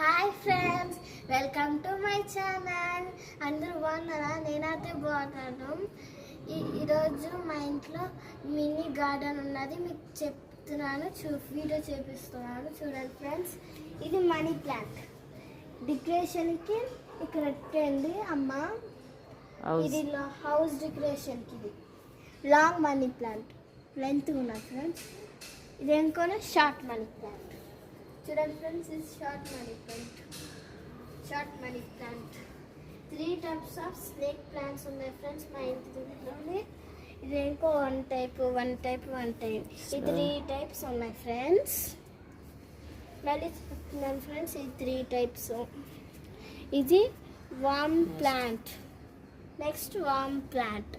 Hi friends, welcome to my channel. అందరూ బాగున్నారా? నేనైతే బాగున్నాను. ఈరోజు మా ఇంట్లో మినీ గార్డెన్ ఉన్నది, మీకు చెప్తున్నాను. వీడియో చూపిస్తున్నాను, చూడండి ఫ్రెండ్స్. ఇది మనీ ప్లాంట్ డెకరేషన్కి ఇక్కడ పెట్టండి అమ్మ. ఇది హౌస్ డెకరేషన్కి. ఇది లాంగ్ మనీ ప్లాంట్, లెంత్ ఉన్నది ఫ్రెండ్స్. ఇది ఇంకోనే షార్ట్ మనీ ప్లాంట్. చూడండి ఫ్రెండ్స్, ఇది short money plant. 3 types of snake plants ఉన్నాయి ఫ్రెండ్స్ మా ఇంట్లోనే. ఇది ఇంకో వన్ టైప్. ఈ 3 types ఉన్నాయి ఫ్రెండ్స్. మళ్ళీ చెప్తున్నాను ఫ్రెండ్స్, ఈ 3 types. ఇది వామ్ ప్లాంట్. నెక్స్ట్ వామ్ ప్లాంట్.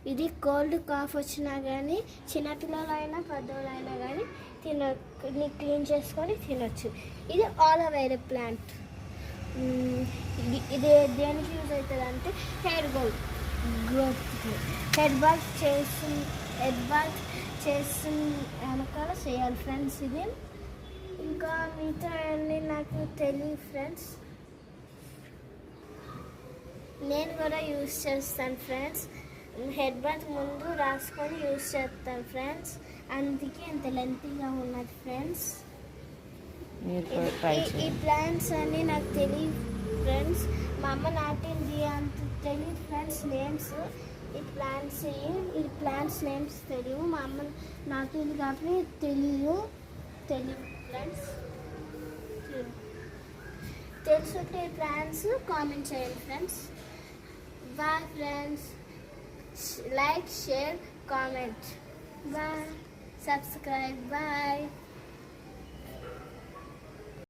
ఇది కోల్డ్ కాఫ్ వచ్చినా కానీ, చిన్నపిల్లలైనా పెద్దవాళ్ళైనా కానీ క్లీన్ చేసుకొని తినొచ్చు. ఇది ఆలోవేరా ప్లాంట్. ఇది దేనికి యూజ్ అవుతుంది అంటే హెయిర్ గ్రోత్కి. హెడ్ బాత్ చేసి వెనకాల చేయాలి ఫ్రెండ్స్. ఇది ఇంకా మిగతా అన్నీ నాకు తెలియదు ఫ్రెండ్స్. నేను కూడా యూజ్ చేస్తాను ఫ్రెండ్స్. హెడ్ బాత్ ముందు రాసుకొని యూజ్ చేస్తాను ఫ్రెండ్స్, అందుకే అంత లెంతీగా ఉన్నది ఫ్రెండ్స్. ఈ ప్లాంట్స్ అన్నీ నాకు తెలియదు ఫ్రెండ్స్. మా అమ్మ నాటింది, అంత తెలియదు ఫ్రెండ్స్ నేమ్స్. ఈ ప్లాంట్స్ నేమ్స్ తెలియదు. మా అమ్మ నాటింది కాబట్టి తెలియదు ఫ్రెండ్స్. తెలుసుంటే ఈ ప్లాంట్స్ కామెంట్ చేయండి friends. Bye friends. Like, share, comment. Bye. Subscribe. Bye.